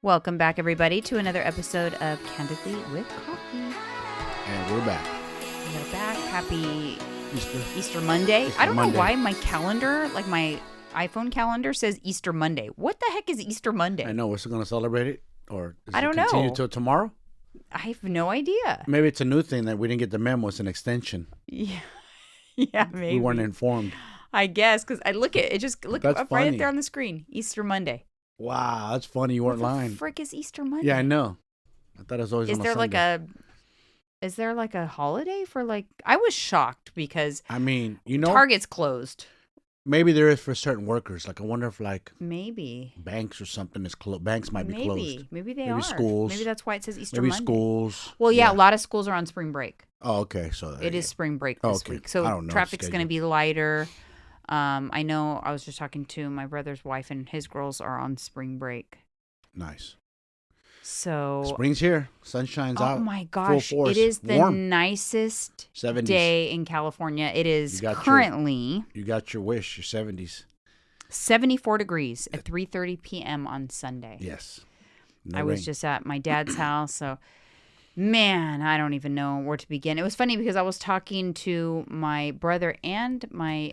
Welcome back, everybody, to another episode of Candidly with Coffee. And we're back. We're back. Happy Easter Monday. Easter I don't Monday. know why my calendar, like my iPhone calendar, says Easter Monday. What the heck is Easter Monday? I know. We're still going to celebrate it? Or does I it don't continue know. till tomorrow? I have no idea. Maybe it's a new thing that we didn't get the memo. It's an extension. Yeah, yeah, maybe. We weren't informed. I guess, because I look at it, just look That's up right funny. there on the screen. Easter Monday. Wow, that's funny. You weren't What lying. the frick is Easter Monday? Yeah, I know. I thought it was always Is on there a like Sunday. is there like a holiday for like? I was shocked because I mean, you know, Target's closed. maybe there is for certain workers. Like, I wonder if like Maybe. banks or something is closed. Banks might be closed. Maybe they Maybe are. schools. Maybe that's why it says Easter Maybe Monday. schools. Well, yeah, a lot of schools are on spring break. Oh, okay. So It is spring break this Okay. week, I so don't know traffic's the going to be lighter. I know. I was just talking to my brother's wife, and his girls are on spring break. Nice. So, Spring's here. Sun shines out. oh my gosh, force. it is the Warm. nicest 70s. day in California. It is You got your- currently You got your wish. Your 70s. 74 degrees at 3:30 p.m. on Sunday. Yes. No I was rain. just at my dad's house, so man, I don't even know where to begin. It was funny because I was talking to my brother and my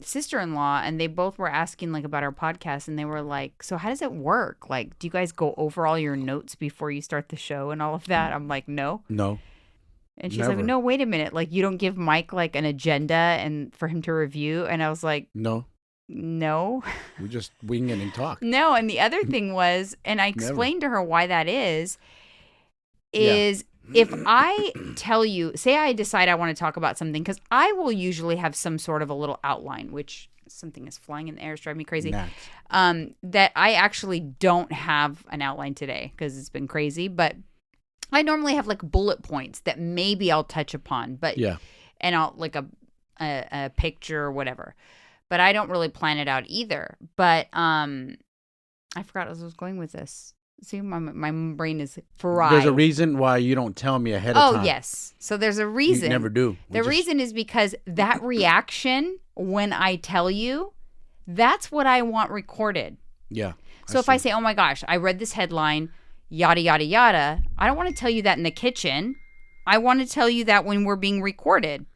sister-in-law, and they both were asking like about our podcast, and they were like, "So how does it work? Like, do you guys go over all your notes before you start the show and all of that?" I'm like, "No." No. And she's Never. like, "No, wait a minute. Like, you don't give Mike like an agenda and for him to review?" And I was like, No. "No." We just wing it and talk. No, and the other thing was, and I Never. explained to her why that is if I tell you, say I decide I want to talk about something, because I will usually have some sort of a little outline, which something is flying in the air, it's driving me crazy, Gnats. that I actually don't have an outline today because it's been crazy, but I normally have like bullet points that maybe I'll touch upon, but Yeah. and I'll like a picture or whatever. But I don't really plan it out either. But I forgot where I was going with this. See, my brain is fried. There's a reason why you don't tell me ahead of time. Oh, yes. So there's a reason. You never do. The reason is because that reaction when I tell you, that's what I want recorded. Yeah. So if I say, oh my gosh, I read this headline, yada, yada, yada, I don't want to tell you that in the kitchen. I want to tell you that when we're being recorded.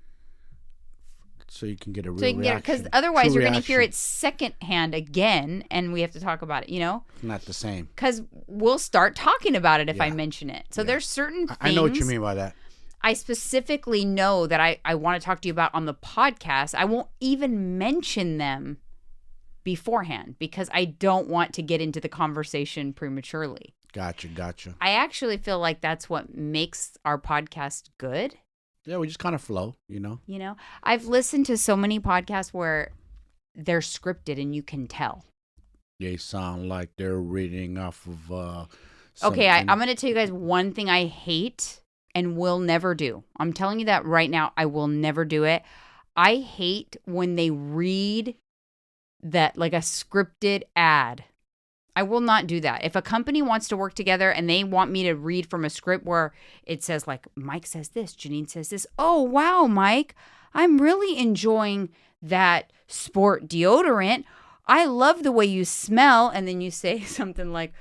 So you can get a real So you can get it, because reaction. otherwise True you're going to hear reaction. it secondhand again, and we have to talk about it, you know? Not the same. Because we'll start talking about it if I Yeah. mention it. So Yeah. there's certain things I know what you mean by that. I specifically know that I want to talk to you about on the podcast. I won't even mention them beforehand because I don't want to get into the conversation prematurely. Gotcha. I actually feel like that's what makes our podcast good. Yeah, we just kind of flow, you know? You know, I've listened to so many podcasts where they're scripted and you can tell. They sound like they're reading off of Okay, something. I'm going to tell you guys one thing I hate and will never do. I'm telling you that right now. I will never do it. I hate when they read that like a scripted ad. I will not do that. If a company wants to work together and they want me to read from a script where it says like, Mike says this, Janine says this. Oh, wow, Mike, I'm really enjoying that sport deodorant. I love the way you smell. And then you say something like,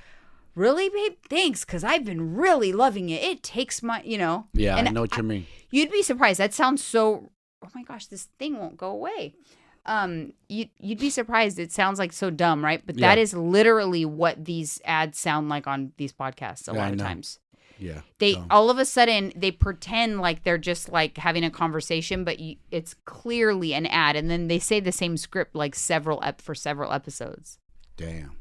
really, babe? Thanks, because I've been really loving it. It takes my, you know. Yeah, and I know what you mean. You'd be surprised. That sounds so, oh my gosh, this thing won't go away. You'd be surprised. It sounds like so dumb, right? But that Yeah. is literally what these ads sound like on these podcasts a Yeah, lot I of know. times. Yeah. They so. all of a sudden they pretend like they're just like having a conversation, but it's clearly an ad, and then they say the same script like for several episodes. Damn.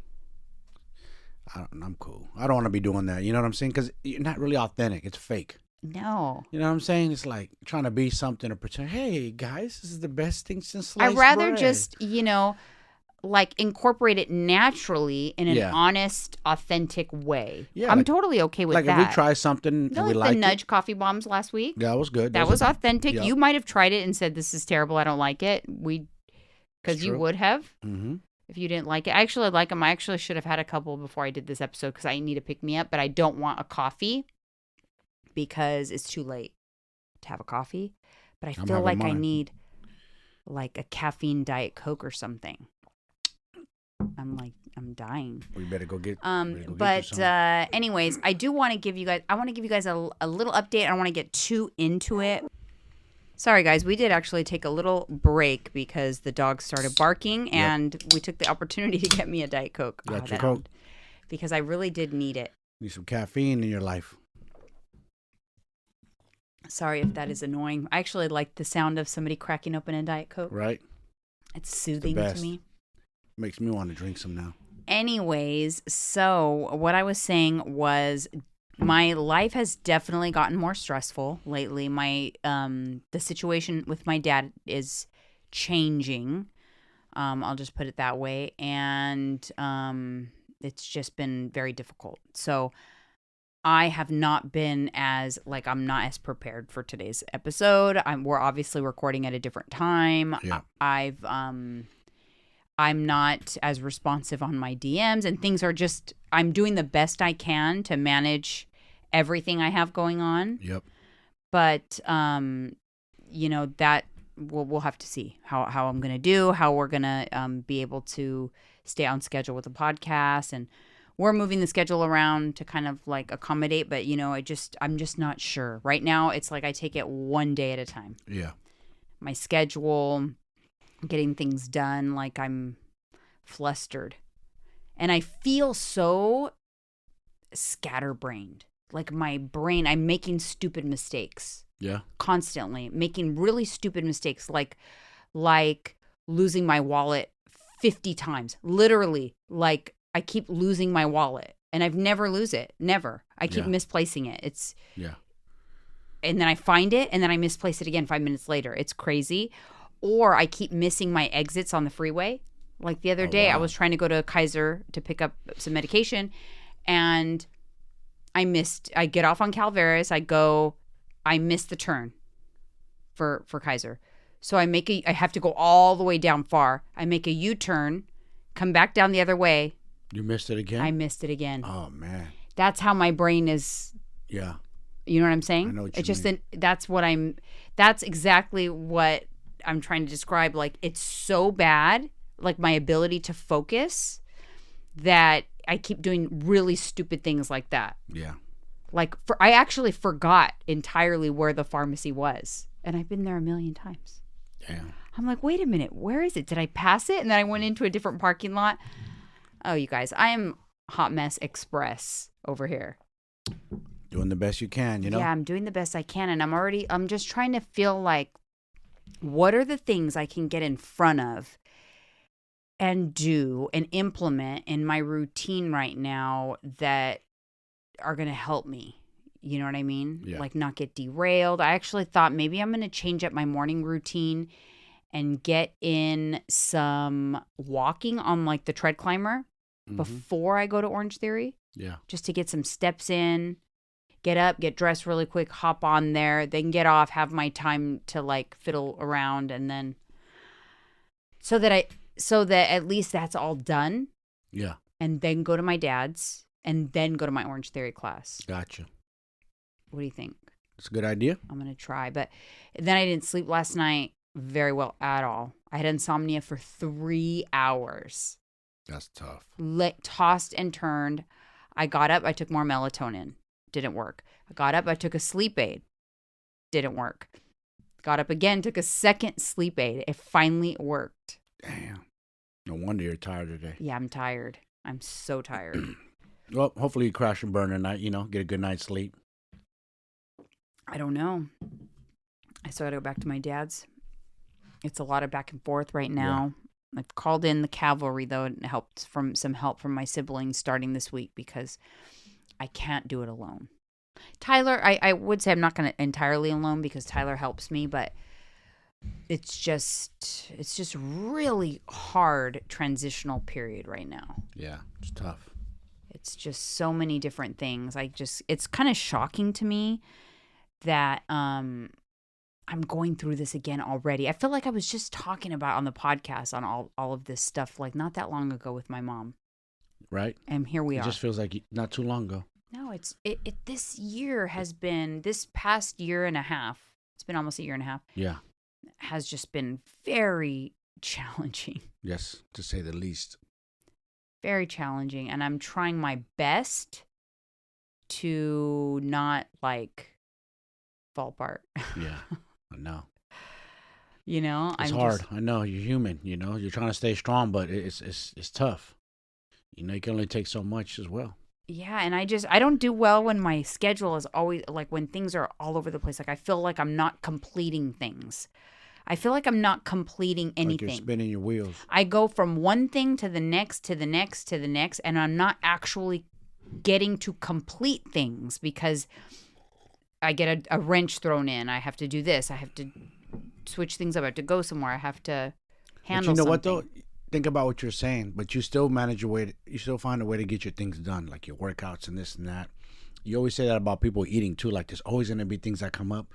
I'm cool. I don't want to be doing that. You know what I'm saying? Because you're not really authentic. It's fake. No, You know what I'm saying? It's like trying to be something or pretend, hey, guys, this is the best thing since sliced I'd rather bread. just like incorporate it naturally in an Yeah. honest, authentic way. Yeah, I'm like- totally okay with like that. if we try something You and know, we like like the nudge it. coffee bombs last week. That was good. That was authentic. Yep. You might have tried it and said this is terrible. I don't like it. Because you true. would have Mm-hmm. if you didn't like it. I actually like them. I actually should have had a couple before I did this episode because I need to pick me up. But I don't want a coffee because it's too late to have a coffee. But I I'm feel having like I mine. need like a caffeine Diet Coke or something. I'm like, I'm dying. We better go get. Anyways, I do want to give you guys. I want to give you guys a little update. I don't want to get too into it. Sorry, guys. We did actually take a little break because the dogs started barking, and we took the opportunity to get me a Diet Coke. Got your Coke. Because I really did need it. Need some caffeine in your life. Sorry if that is annoying. I actually like the sound of somebody cracking open a Diet Coke. Right. It's soothing to me. Makes me want to drink some now. Anyways, so what I was saying was my life has definitely gotten more stressful lately. The situation with my dad is changing. I'll just put it that way. And it's just been very difficult. So I have not been I'm not as prepared for today's episode. We're obviously recording at a different time. Yeah. I'm not as responsive on my DMs, and things are just, I'm doing the best I can to manage everything I have going on. Yep. But, that we'll have to see how I'm going to do, how we're going to be able to stay on schedule with the podcast. And we're moving the schedule around to kind of like accommodate, but I'm just not sure. Right now, it's like I take it one day at a time. Yeah. My schedule, getting things done, like I'm flustered. And I feel so scatterbrained. Like my brain, I'm making stupid mistakes. Yeah. Constantly making really stupid mistakes, like losing my wallet 50 times. Literally, like I keep losing my wallet and I've never lose it. Never. I keep misplacing it. And then I find it and then I misplace it again 5 minutes later. It's crazy. Or I keep missing my exits on the freeway. Like the other day, I was trying to go to Kaiser to pick up some medication and I get off on Calveras. I miss the turn for Kaiser. So I have to go all the way down far. I make a U-turn, come back down the other way. You missed it again? I missed it again. Oh, man. That's how my brain is. Yeah. You know what I'm saying? I know what it's you just mean. That's exactly what I'm trying to describe. Like, it's so bad, like my ability to focus, that I keep doing really stupid things like that. Yeah. Like, I actually forgot entirely where the pharmacy was. And I've been there a million times. Damn. I'm like, wait a minute, where is it? Did I pass it? And then I went into a different parking lot. Oh, you guys, I am Hot Mess Express over here. Doing the best you can, Yeah, I'm doing the best I can. And I'm just trying to feel like, what are the things I can get in front of and do and implement in my routine right now that are going to help me? You know what I mean? Yeah. Like not get derailed. I actually thought maybe I'm going to change up my morning routine and get in some walking on like the tread climber before I go to Orange Theory. Yeah. Just to get some steps in, get up, get dressed really quick, hop on there, then get off, have my time to like fiddle around, and then so that at least that's all done. Yeah. And then go to my dad's and then go to my Orange Theory class. Gotcha. What do you think? It's a good idea. I'm going to try. But then I didn't sleep last night very well at all. I had insomnia for 3 hours. That's tough. Tossed and turned. I got up. I took more melatonin. Didn't work. I got up. I took a sleep aid. Didn't work. Got up again. Took a second sleep aid. It finally worked. Damn. No wonder you're tired today. Yeah, I'm tired. I'm so tired. Well, hopefully you crash and burn tonight, get a good night's sleep. I don't know. I still got to go back to my dad's. It's a lot of back and forth right now. Yeah. I've called in the cavalry, though, and some help from my siblings starting this week because I can't do it alone. Tyler, I would say I'm not going to entirely alone because Tyler helps me, but it's just really hard transitional period right now. Yeah, it's tough. It's just so many different things. It's kind of shocking to me that I'm going through this again already. I feel like I was just talking about on the podcast on all of this stuff like not that long ago with my mom. Right. And here we are. It just feels like not too long ago. No, this year has been, this past year and a half, it's been almost a year and a half. Yeah. Has just been very challenging. Yes, to say the least. Very challenging. And I'm trying my best to not like fall apart. Yeah, I know. You know, It's hard. I know you're human. You know, you're trying to stay strong, but it's tough. You know, you can only take so much as well. Yeah, and I don't do well when my schedule is always like when things are all over the place. Like I feel like I'm not completing things. I feel like I'm not completing Like you're anything. spinning your wheels. I go from one thing to the next, to the next, to the next, and I'm not actually getting to complete things because I get a wrench thrown in. I have to do this. I have to switch things up. I have to go somewhere. I have to handle But you know what something. though? Think about what you're saying, but you still manage your way. You still find a way to get your things done, like your workouts and this and that. You always say that about people eating too. Like there's always going to be things that come up.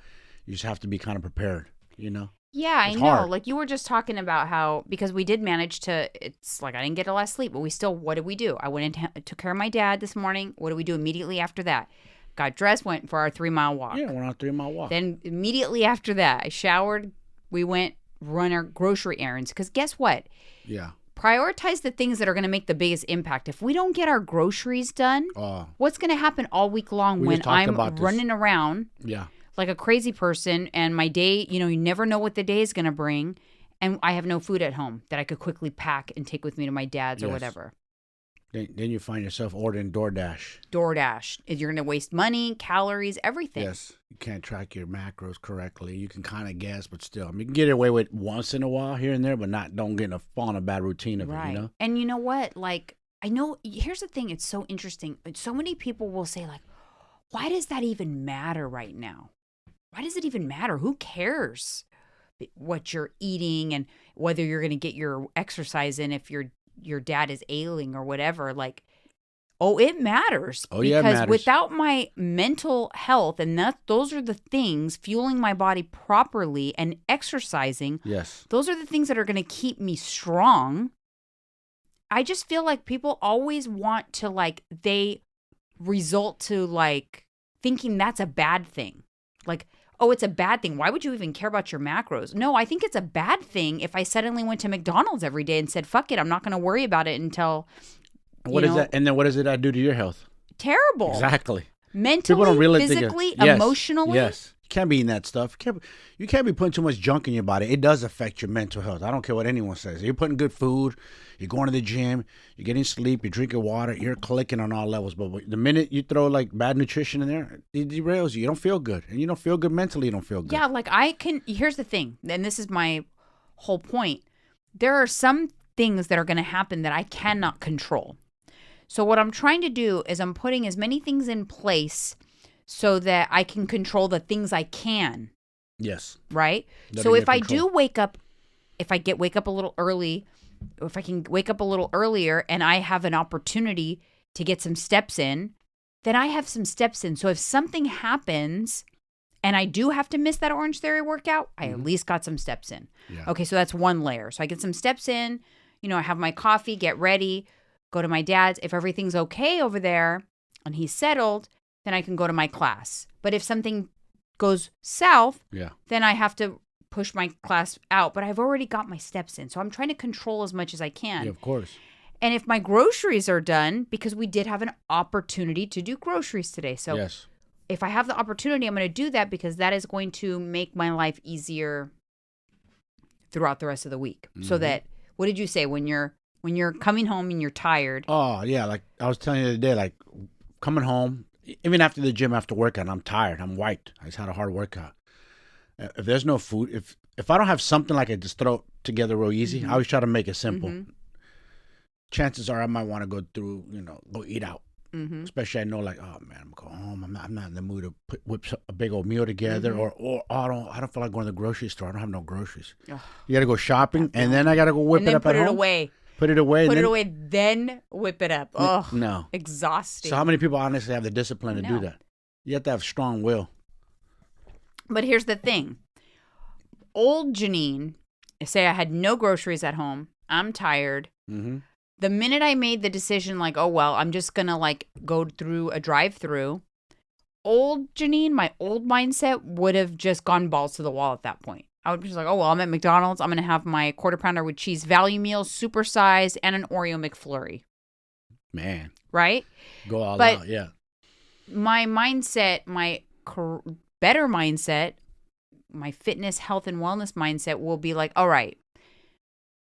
You just have to be kind of prepared. You know. Yeah, It's I know. hard. Like you were just talking about how because we did manage to. It's like I didn't get a lot of sleep, but we still. What did we do? I went and took care of my dad this morning. What did we do immediately after that? Got dressed, went for our 3 mile walk. Yeah, we're on a 3 mile walk. Then immediately after that, I showered. We went run our grocery errands because guess what? Yeah. Prioritize the things that are going to make the biggest impact. If we don't get our groceries done, what's going to happen all week long We when just talked I'm about this. running around Yeah. like a crazy person and my day, you know, you never know what the day is going to bring and I have no food at home that I could quickly pack and take with me to my dad's or Yes. whatever. Then you find yourself ordering DoorDash. DoorDash. You're going to waste money, calories, everything. Yes. You can't track your macros correctly. You can kind of guess, but still, I mean, you can get away with once in a while here and there, but don't get fall in a bad routine of Right. it, you know? And you know what? Like, I know, here's the thing. It's so interesting. So many people will say like, why does that even matter right now? Why does it even matter? Who cares what you're eating and whether you're going to get your exercise in if your dad is ailing or whatever? Like, oh, it matters. Oh, yeah, it because matters. without my mental health, and those are the things fueling my body properly and exercising. Yes. Those are the things that are going to keep me strong. I just feel like people always want to like they result to like thinking that's a bad thing. Like, oh, it's a bad thing. Why would you even care about your macros? No, I think it's a bad thing if I suddenly went to McDonald's every day and said, fuck it, I'm not going to worry about it until What is that? And then what does that do to your health? Terrible. Exactly. Mentally, People don't really think physically, yes, emotionally. Yes. You can't be eating that stuff. You can't be putting too much junk in your body. It does affect your mental health. I don't care what anyone says. You're putting good food, you're going to the gym, you're getting sleep, you're drinking water, you're clicking on all levels. But the minute you throw like bad nutrition in there, it derails you. You don't feel good. And you don't feel good mentally, you don't feel good. Yeah, like here's the thing, and this is my whole point. There are some things that are going to happen that I cannot control. So what I'm trying to do is I'm putting as many things in place so that I can control the things I can. Yes. Right? That So are in if your I control. do wake up, if I wake up a little early, if I can wake up a little earlier and I have an opportunity to get some steps in, then I have some steps in. So if something happens and I do have to miss that Orange Theory workout, I at least got some steps in. Yeah. Okay, so that's one layer. So I get some steps in, you know, I have my coffee, get ready, go to my dad's. If everything's okay over there and he's settled, then I can go to my class. But if something goes south, Yeah. then I have to push my class out. But I've already got my steps in. So I'm trying to control as much as I can. Yeah, of course. And if my groceries are done, because we did have an opportunity to do groceries today. So Yes. if I have the opportunity, I'm going to do that because that is going to make my life easier throughout the rest of the week. So that, what did you say? When you're coming home and you're tired. Oh, yeah. Like I was telling you the other day, like coming home, even after the gym, after workout, I'm tired. I'm wiped. I just had a hard workout. If there's no food, if I don't have something like I just throw together real easy, I always try to make it simple. Chances are I might want to go through, go eat out. Especially I know like, oh man, I'm going home. I'm not in the mood to whip a big old meal together, or oh, I don't feel like going to the grocery store. I don't have no groceries. Ugh. You got to go shopping, and then I got to go whip And it then up put at it home. away. Put it away. Put and it then, away, then whip it up. Oh, no. exhausting. So how many people honestly have the discipline to No. do that? You have to have strong will. But here's the thing. Old Janine, say I had no groceries at home. I'm tired. Mm-hmm. The minute I made the decision, like, oh, well, I'm just going to like go through a drive-through, old Janine, my old mindset would have just gone balls to the wall at that point. I would be just like, oh, well, I'm at McDonald's. I'm going to have my quarter pounder with cheese value meal, supersized, and an Oreo McFlurry. Man, right? go all But out. Yeah. my mindset, better mindset, my fitness, health, and wellness mindset will be like, all right,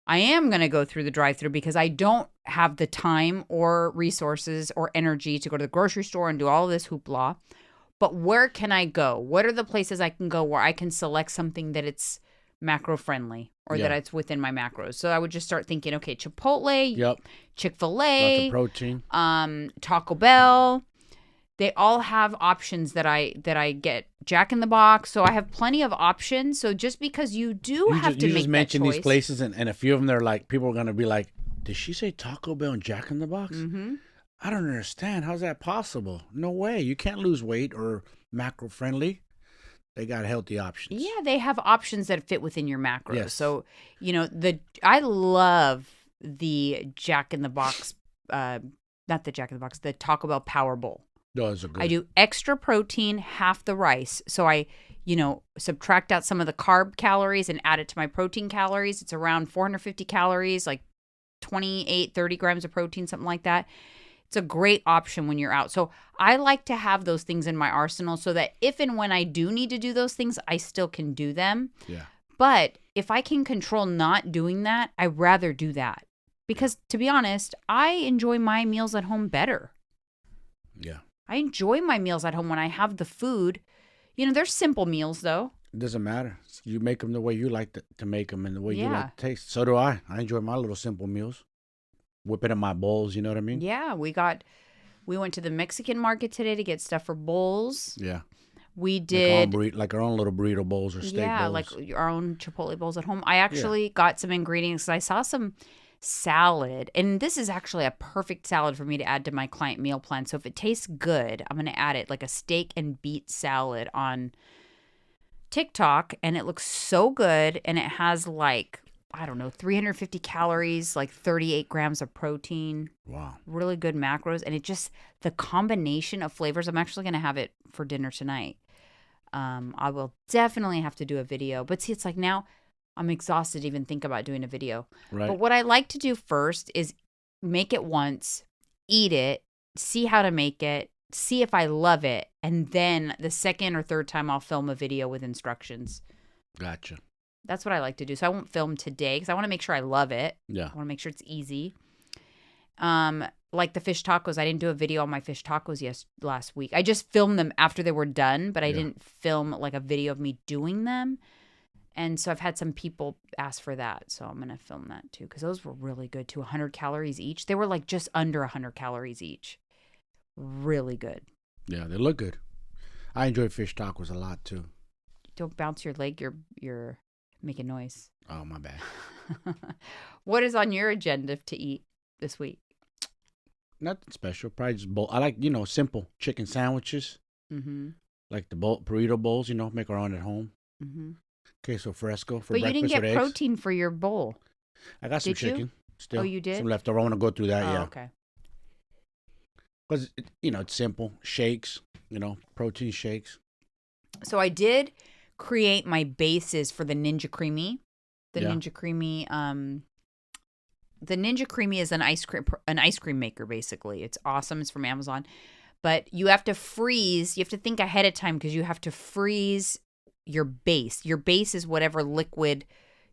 I am going to go through the drive-through because I don't have the time or resources or energy to go to the grocery store and do all this hoopla. But where can I go? What are the places I can go where I can select something that it's macro friendly or that Yeah. it's within my macros? So I would just start thinking, okay, Chipotle, Yep. Lots of Chick-fil-A, protein. Taco Bell. They all have options that I get. Jack in the Box. So I have plenty of options. So just because you do have to You make just that mentioned choice, these places, and a few of them, they're like, people are going to be like, did she say Taco Bell and Jack in the Box? mm-hmm. I don't understand. How's that possible? No way. You can't lose weight or macro friendly. They got healthy options. Yeah, they have options that fit within your macros. Yes. So, I love the Jack in the Box, not the Jack in the Box, the Taco Bell Power Bowl. Those are good. I do extra protein, half the rice. So I, subtract out some of the carb calories and add it to my protein calories. It's around 450 calories, like 28, 30 grams of protein, something like that. It's a great option when you're out. So I like to have those things in my arsenal so that if and when I do need to do those things, I still can do them. Yeah. But if I can control not doing that, I'd rather do that. Because to be honest, I enjoy my meals at home better. Yeah. I enjoy my meals at home when I have the food. They're simple meals though. It doesn't matter. You make them the way you like to make them and the way you Yeah. like to taste. So do I. I enjoy my little simple meals. Whip it in my bowls, you know what I mean? Yeah, we went to the Mexican market today to get stuff for bowls. Yeah. We did Like our own little burrito bowls or steak bowls. Yeah, like our own Chipotle bowls at home. I actually got some ingredients. I saw some salad, and this is actually a perfect salad for me to add to my client meal plan. So if it tastes good, I'm going to add it, like a steak and beet salad on TikTok, and it looks so good, and it has like, I don't know, 350 calories, like 38 grams of protein. Wow. Really good macros, and the combination of flavors. I'm actually going to have it for dinner tonight. I will definitely have to do a video. But see, it's like now I'm exhausted to even think about doing a video. Right. But what I like to do first is make it once, eat it, see how to make it, see if I love it. And then the second or third time I'll film a video with instructions. Gotcha. That's what I like to do. So I won't film today because I want to make sure I love it. Yeah. I want to make sure it's easy. Like the fish tacos, I didn't do a video on my fish tacos last week. I just filmed them after they were done, but I didn't film like a video of me doing them. And so I've had some people ask for that. So I'm going to film that too because those were really good too. 100 calories each. They were like just under 100 calories each. Really good. Yeah, they look good. I enjoy fish tacos a lot too. Don't bounce your leg. You're making noise. Oh, my bad. What is on your agenda to eat this week? Nothing special. Probably just bowl. I like, simple chicken sandwiches. Mm-hmm. Like the burrito bowls, make our own at home. Mm-hmm. Queso fresco for but you breakfast didn't get or eggs. protein for your bowl. I got some Did you? chicken still. Oh, you did? Some leftover. I want to go through that, Oh, yeah. okay. Because, it's simple. Shakes, protein shakes. So I did create my bases for the Ninja Creamy. The Ninja Creamy is an ice cream maker, basically. It's awesome. It's from Amazon. But you have to think ahead of time because you have to freeze your base. Your base is whatever liquid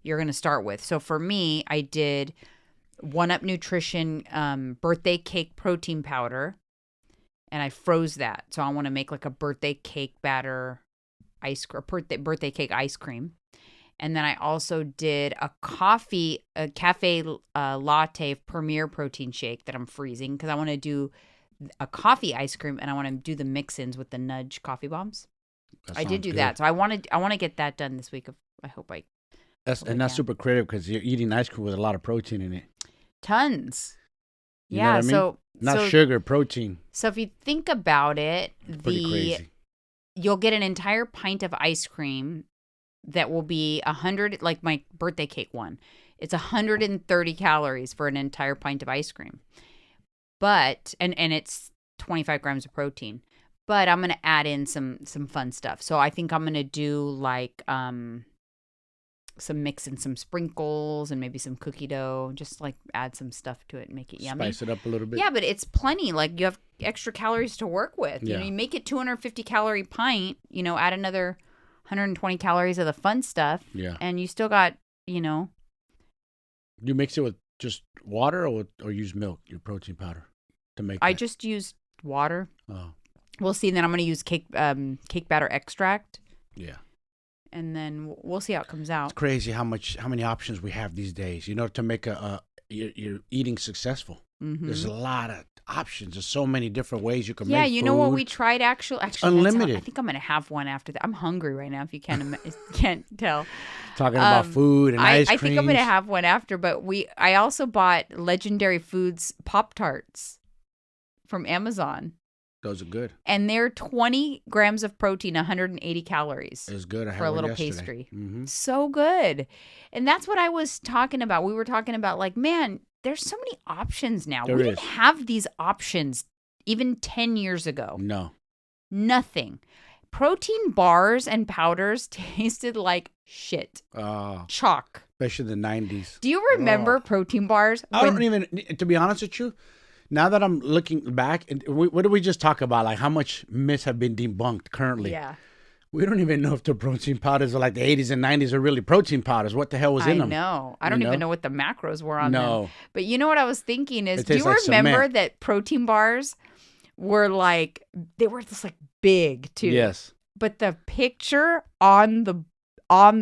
you're going to start with. So for me, I did 1UP Nutrition birthday cake protein powder, and I froze that. So I want to make like a birthday cake batter birthday cake ice cream. And then I also did a cafe latte Premier protein shake that I'm freezing because I want to do a coffee ice cream and I want to do the mix-ins with the Nudge coffee bombs. I did do that. So I want to get that done this week. I hope I. That's super creative because you're eating ice cream with a lot of protein in it. Tons. You know what I mean? So not sugar, protein. So if you think about it, Pretty crazy. You'll get an entire pint of ice cream that will be 100, like my birthday cake one. It's 130 calories for an entire pint of ice cream. But, and it's 25 grams of protein. But I'm going to add in some fun stuff. So I think I'm going to do like mix and some sprinkles and maybe some cookie dough. Just like add some stuff to it and make it yummy. Spice it up a little bit. Yeah, but it's plenty. Like you have extra calories to work with. Yeah. You make it 250 calorie pint, add another 120 calories of the fun stuff. Yeah. And you still got, You mix it with just water or use milk, your protein powder to make I that? just used water. Oh. We'll see. And then I'm going to use cake batter extract. Yeah. And then we'll see how it comes out. It's crazy how many options we have these days, to make your eating successful. Mm-hmm. There's a lot of options. There's so many different ways you can make Yeah, food. know what we tried actually unlimited. I think I'm going to have one after that. I'm hungry right now if you can't tell. Talking about food and ice cream. I think I'm going to have one after, but I also bought Legendary Foods Pop-Tarts from Amazon. Those are good. And they're 20 grams of protein, 180 calories. It's good. I had for a one little yesterday. pastry. Mm-hmm. So good. And that's what I was talking about. We were talking about like, man, there's so many options now. We didn't have these options even 10 years ago. No. Nothing. Protein bars and powders tasted like shit. Chalk. Especially the 90s. Do you remember protein bars? I don't even, to be honest with you, now that I'm looking back, what did we just talk about? Like how much myths have been debunked currently? Yeah. We don't even know if the protein powders are like the 80s and 90s are really protein powders. What the hell was in them? I know. I don't even know what the macros were on them. No. But you know what I was thinking is, do you like remember cement. that protein bars were like, they were just like big too. Yes. But the picture on the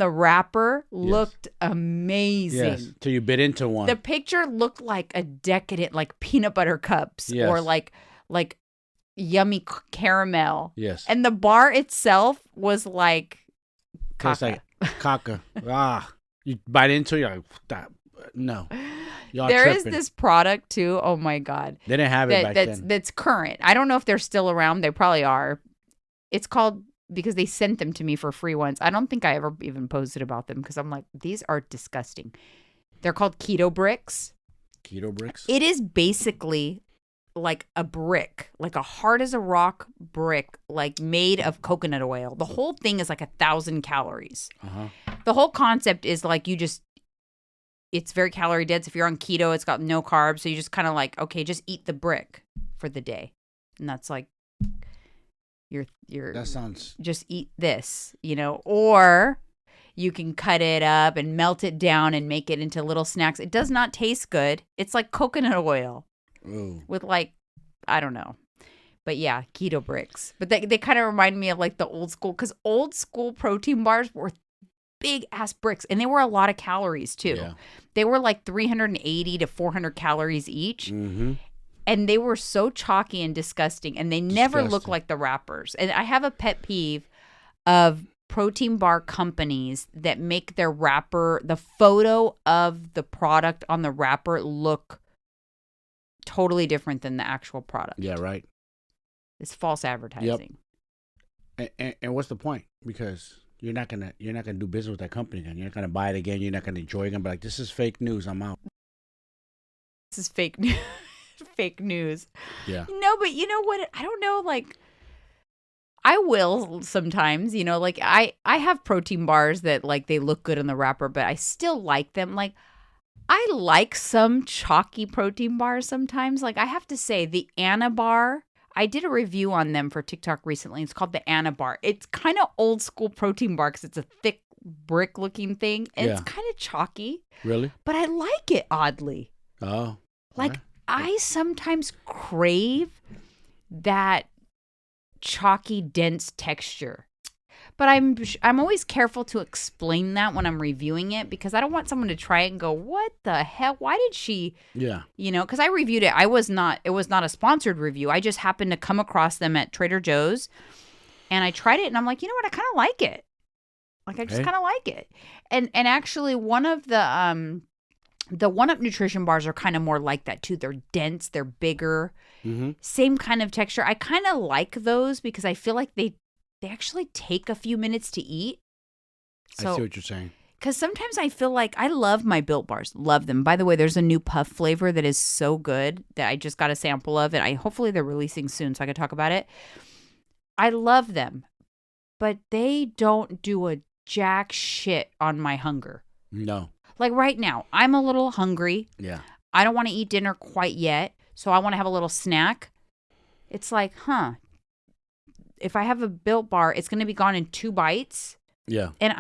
wrapper looked amazing. Yes. Till you bit into one. The picture looked like a decadent, like peanut butter cups or like yummy caramel. Yes. And the bar itself was like tastes like caca. You bite into it, you're like, no. Y'all there tripping. is this product too. Oh my God. They didn't have it back then. That's current. I don't know if they're still around. They probably are. It's called, because they sent them to me for free once. I don't think I ever even posted about them because I'm like, these are disgusting. They're called keto bricks. Keto bricks? It is basically like a brick, like a hard as a rock brick, like made of coconut oil. The whole thing is like 1,000 calories. Uh-huh. The whole concept is like it's very calorie dense. If you're on keto, it's got no carbs. So you just kind of like, okay, just eat the brick for the day. And that's like, that sounds, just eat this, or you can cut it up and melt it down and make it into little snacks. It does not taste good. It's like coconut oil with like, I don't know. But yeah, keto bricks. But they kind of remind me of like the old school, because old school protein bars were big ass bricks and they were a lot of calories too. Yeah. They were like 380 to 400 calories each. Mm-hmm. And they were so chalky and disgusting, and they never look like the wrappers. And I have a pet peeve of protein bar companies that make their wrapper, the photo of the product on the wrapper, look totally different than the actual product. Yeah, right. It's false advertising. Yep. And what's the point? Because you're not gonna do business with that company again. You're not gonna buy it again. You're not gonna enjoy it again. But like, this is fake news. I'm out. This is fake news. Fake news. Yeah. No, but you know what? I don't know. Like, I will sometimes. Like I have protein bars that like they look good on the wrapper, but I still like them. Like, I like some chalky protein bars sometimes. Like, I have to say, the Anna bar. I did a review on them for TikTok recently. It's called the Anna bar. It's kind of old school protein bar because it's a thick brick looking thing, and it's kind of chalky. Really? But I like it oddly. Oh. Like. Right. I sometimes crave that chalky, dense texture. But I'm always careful to explain that when I'm reviewing it, because I don't want someone to try it and go, what the hell? Why did she? Yeah. Because I reviewed it. It was not a sponsored review. I just happened to come across them at Trader Joe's, and I tried it, and I'm like, you know what? I kind of like it. Like, I just kind of like it. And actually, one of the 1-Up nutrition bars are kind of more like that too. They're dense, they're bigger, same kind of texture. I kind of like those because I feel like they actually take a few minutes to eat. So, I see what you're saying. Because sometimes I feel like I love my Built bars, love them. By the way, there's a new puff flavor that is so good that I just got a sample of it. Hopefully they're releasing soon so I can talk about it. I love them, but they don't do a jack shit on my hunger. No. Like right now, I'm a little hungry. Yeah. I don't want to eat dinner quite yet, so I want to have a little snack. It's like, if I have a Built Bar, it's going to be gone in 2 bites. Yeah. And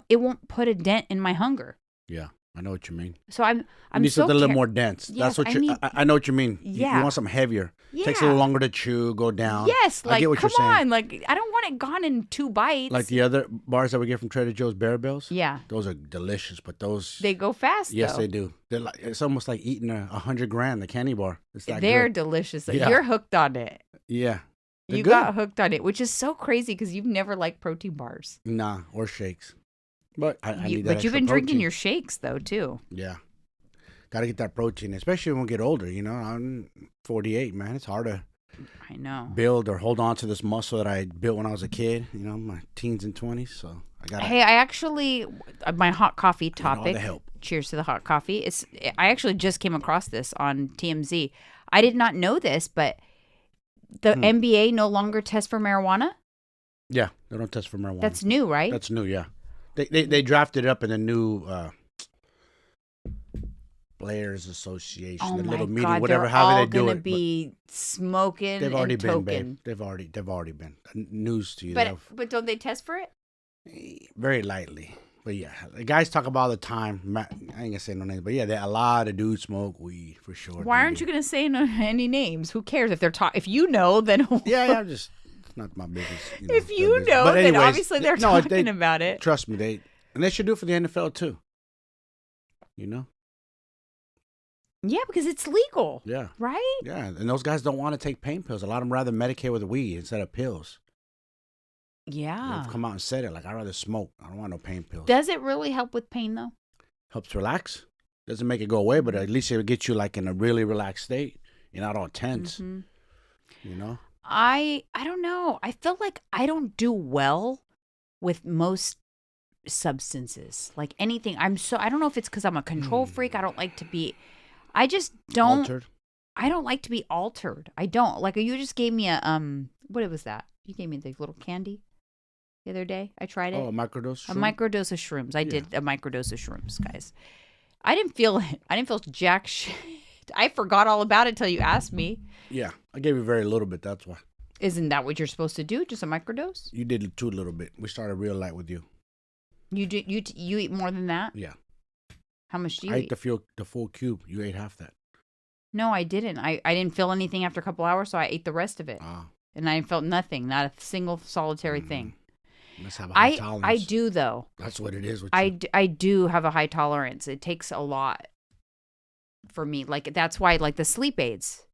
it won't put a dent in my hunger. Yeah. I know what you mean. So I'm you need so something a little more dense. Yes, That's what I know what you mean. Yeah. You want something heavier. Yeah. Takes a little longer to chew, go down. Yes, I get what come you're saying. on. Like, I don't want it gone in 2 bites. Like the other bars that we get from Trader Joe's, Bear Bells. Yeah. Those are delicious, but those... They go fast, Yes, though. they do. They're like, it's almost like eating 100 grand, the candy bar. It's that They're good. delicious. Yeah. You're hooked on it. Yeah. They're You good. got hooked on it, which is so crazy because you've never liked protein bars. Nah, or shakes. But I need that But you've extra been drinking protein. your shakes, though, too. Yeah. Got to get that protein, especially when we get older. You know, I'm 48, man. It's hard to I know. build or hold on to this muscle that I built when I was a kid, you know, my teens and 20s. So I got to Hey, I actually, my hot coffee all topic. the help. Cheers to the hot coffee. I actually just came across this on TMZ. I did not know this, but the NBA no longer tests for marijuana. Yeah, they don't test for marijuana. That's new, right? That's new, yeah. They drafted it up in the new Players Association, Oh the my little meeting, God, whatever, they're however all they do gonna it. be smoking They've already and been, token. babe. They've already been. News to you. But don't they test for it? Very lightly. But yeah, the guys talk about all the time. I ain't gonna say no names, but yeah, a lot of dudes smoke weed for sure. Why aren't you gonna say any names? Who cares if they're if you know, then Yeah, it's not my business. if you their business. know, But then anyways, obviously they're talking about it. Trust me, and they should do it for the NFL too. You know? Yeah, because it's legal. Yeah. Right? Yeah, and those guys don't want to take pain pills. A lot of them rather medicate with weed instead of pills. Yeah. They've come out and said it. Like, I'd rather smoke. I don't want no pain pills. Does it really help with pain though? Helps relax. Doesn't make it go away, but at least it gets you like in a really relaxed state. You're not all tense. Mhm. You know? I don't know. I feel like I don't do well with most substances. Like anything. I don't know if it's because I'm a control freak. I don't like to be. I just don't. Altered. I don't like to be altered. I don't. Like you just gave me a what was that? You gave me the little candy the other day. I tried it. Oh, a microdose. A microdose of shrooms. I did a microdose of shrooms, guys. I didn't feel it. I didn't feel jack shit. I forgot all about it till you asked me. Yeah, I gave you very little bit. That's why. Isn't that what you're supposed to do? Just a microdose? You did too little bit. We started real light with you. You do you eat more than that? Yeah. How much do you I eat? ate the full cube. You ate half that. No, I didn't. I didn't feel anything after a couple hours, so I ate the rest of it. Ah. And I felt nothing, not a single solitary thing. Let's have a high tolerance. I do though. That's what it is with I, you. d- I do have a high tolerance. It takes a lot for me. Like that's why like the sleep aids.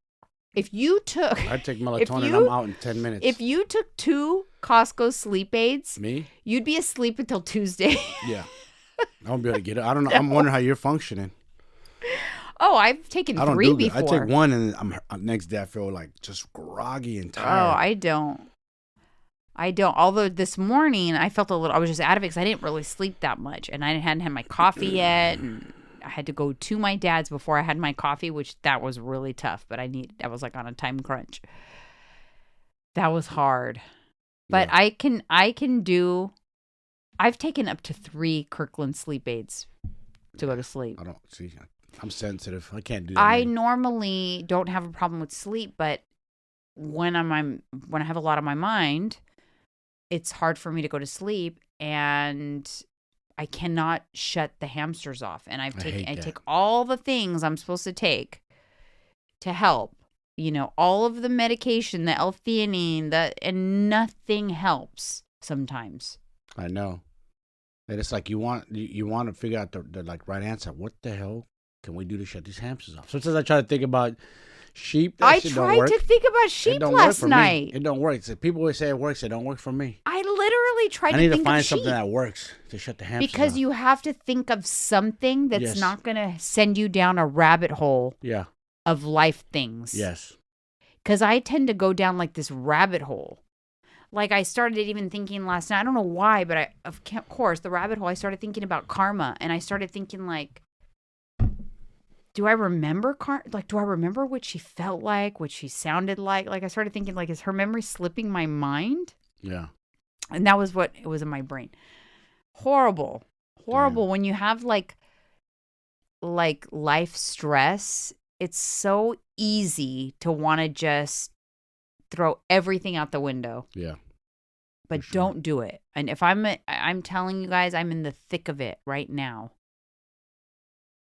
If you took I take melatonin. I'm out in 10 minutes. If you took 2 Costco sleep aids, Me? you'd be asleep until Tuesday. Yeah. I won't be able to get it. I don't know. I'm wondering how you're functioning. Oh, I've taken I don't 3 do before. that. I take 1 and next day I feel like just groggy and tired. Oh, I don't. Although this morning I felt I was just out of it because I didn't really sleep that much, and I hadn't had my coffee yet, and I had to go to my dad's before I had my coffee, which that was really tough. But I was like on a time crunch. That was hard, but Yeah. I can do. I've taken up to 3 Kirkland sleep aids to go to sleep. I don't see. I'm sensitive. I can't do that. I man. normally don't have a problem with sleep, but when I have a lot on my mind, it's hard for me to go to sleep, and I cannot shut the hamsters off. And I take all the things I'm supposed to take to help. You know, all of the medication, the L-theanine, and nothing helps sometimes. I know. And it's like you want to figure out the like right answer. What the hell can we do to shut these hamsters off? Sometimes I try to think about sheep. I tried to think about sheep last night. It don't work. People always say it works. It don't work for me. I literally tried to I need think to find of sheep. something that works to shut the hamsters Because off. you have to think of something that's Yes. not going to send you down a rabbit hole Yeah. of life things. Yes. Because I tend to go down like this rabbit hole. Like I started even thinking last night, I don't know why, but of course, the rabbit hole, I started thinking about karma. And I started thinking like, do I remember do I remember what she felt like, what she sounded like? Like I started thinking like, is her memory slipping my mind? Yeah. And that was what it was in my brain. Horrible. Horrible. Damn. When you have like life stress, it's so easy to want to just throw everything out the window. Yeah. But sure. don't do it. And if I'm telling you guys, I'm in the thick of it right now.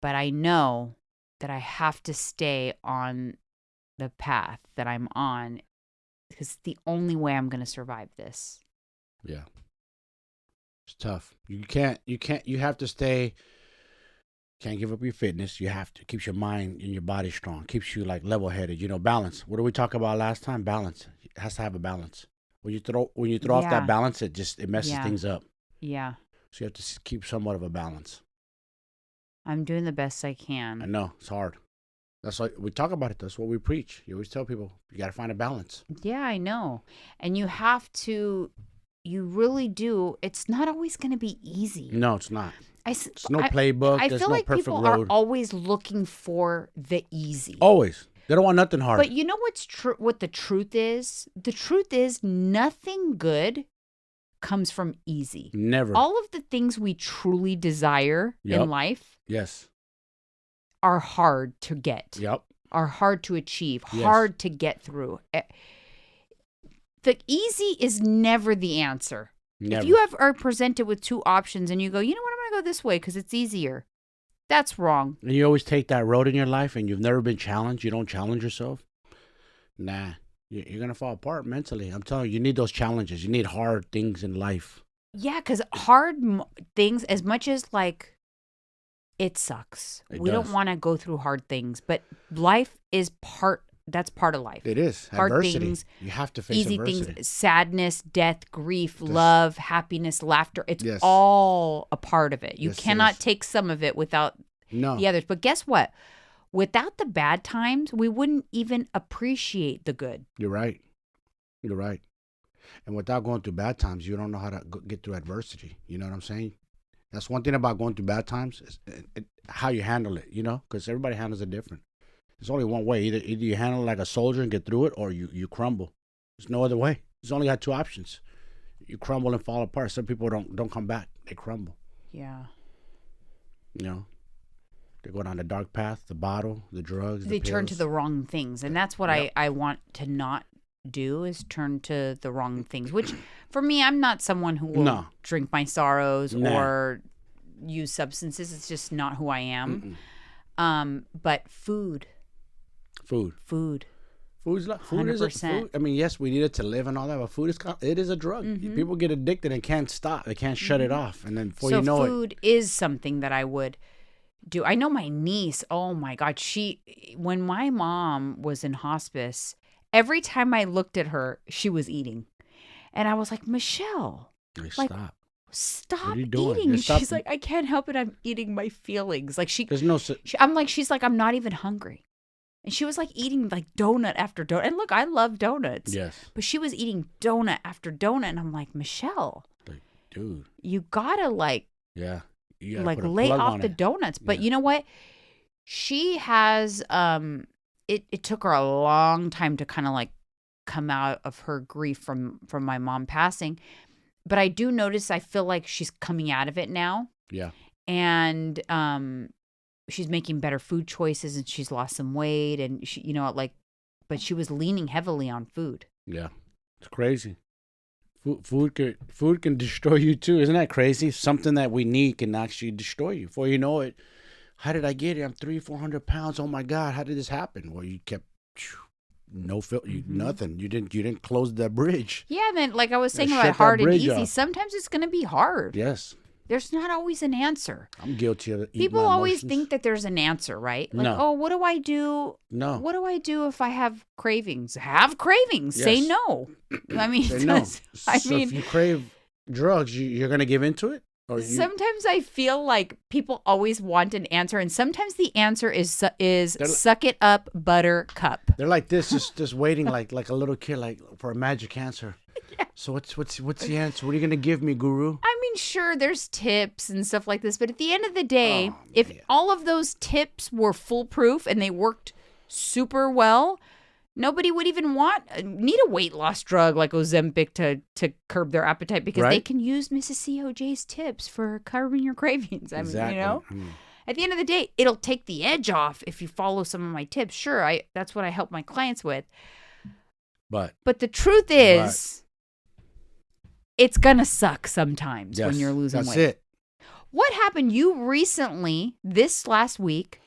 But I know that I have to stay on the path that I'm on because it's the only way I'm going to survive this. Yeah. It's tough. You have to stay. Can't give up your fitness. You have to. Keeps your mind and your body strong. Keeps you like level headed. Balance. What did we talk about last time? Balance. It has to have a balance. When you throw off that balance, it messes things up. Yeah. So you have to keep somewhat of a balance. I'm doing the best I can. I know it's hard. That's why we talk about it. That's what we preach. You always tell people you got to find a balance. Yeah, I know. And you have to. You really do. It's not always going to be easy. No, it's not. It's no playbook. I There's feel no like perfect people road. are always looking for the easy. Always. They don't want nothing hard. But you know what's true? What the truth is? The truth is nothing good comes from easy. Never. All of the things we truly desire in life yes, are hard to get. Yep. Are hard to achieve. Yes. Hard to get through. The easy is never the answer. Never. If you are presented with two options and you go, you know what, I'm going to go this way because it's easier. That's wrong. And you always take that road in your life and you've never been challenged. You don't challenge yourself. Nah, you're going to fall apart mentally. I'm telling you, you need those challenges. You need hard things in life. Yeah, because hard things, as much as like it sucks. We don't want to go through hard things, but life is that's part of life. It is. Hard adversity. things. You have to face easy adversity. things, sadness, death, grief, love, happiness, laughter. It's Yes. all a part of it. You Yes, it cannot is. take some of it without No. the others. But guess what? Without the bad times, we wouldn't even appreciate the good. You're right. You're right. And without going through bad times, you don't know how to get through adversity. You know what I'm saying? That's one thing about going through bad times is how you handle it, because everybody handles it different. There's only one way. Either you handle it like a soldier and get through it, or you crumble. There's no other way. There's only got two options. You crumble and fall apart. Some people don't come back. They crumble. Yeah. They go down the dark path, the bottle, the drugs, They the turn to pills. the wrong things. And that's what Yep. I want to not do, is turn to the wrong things. Which, for me, I'm not someone who will drink my sorrows or use substances. It's just not who I am. But food. Food's like food is a 100%. food. I mean, yes, we need it to live and all that, but food is a drug. People get addicted and can't stop. They can't shut it off, and then before you know it, food is something that I would do. I know my niece. Oh my God, when my mom was in hospice, every time I looked at her, she was eating, and I was like, Michelle, stop What are you doing? eating. And Stop. she's like, I can't help it. I'm eating my feelings. Like There's no. she's like, I'm not even hungry. And she was like eating like donut after donut. And look, I love donuts. Yes. But she was eating donut after donut. And I'm like, Michelle, Like, dude. you gotta Yeah. You gotta like put a lay plug off on the it. donuts. But Yeah. you know what? She has it took her a long time to kind of like come out of her grief from my mom passing. But I do notice, I feel like she's coming out of it now. Yeah. And she's making better food choices, and she's lost some weight, and she, but she was leaning heavily on food. Yeah. It's crazy. Food can destroy you too. Isn't that crazy? Something that we need can actually destroy you. Before you know it, how did I get it? I'm 300-400 pounds. Oh my God, how did this happen? Well, you kept nothing. You didn't close that bridge. Yeah, and then like I was saying Shut about that hard and bridge easy, off. sometimes it's going to be hard. Yes. There's not always an answer. I'm guilty of it. People always think that there's an answer, right? Like, No. oh, what do I do? No. What do I do if I have cravings? Have cravings. Say Yes. no. I mean, Say no. I So mean, if you crave drugs, you're going to give into it? Or sometimes I feel like people always want an answer, and sometimes the answer is suck it up, buttercup. They're like this, just waiting like a little kid, like for a magic answer. Yeah. So what's the answer? What are you gonna give me, Guru? I mean, sure, there's tips and stuff like this, but at the end of the day, if all of those tips were foolproof and they worked super well, Nobody would even need a weight loss drug like Ozempic to curb their appetite because they Right? can use Mrs. COJ's tips for curbing your cravings. I mean, Exactly. at the end of the day, it'll take the edge off if you follow some of my tips. Sure, that's what I help my clients with. But the truth is, it's gonna suck sometimes when you're losing weight. That's it. What happened? You recently, this last week,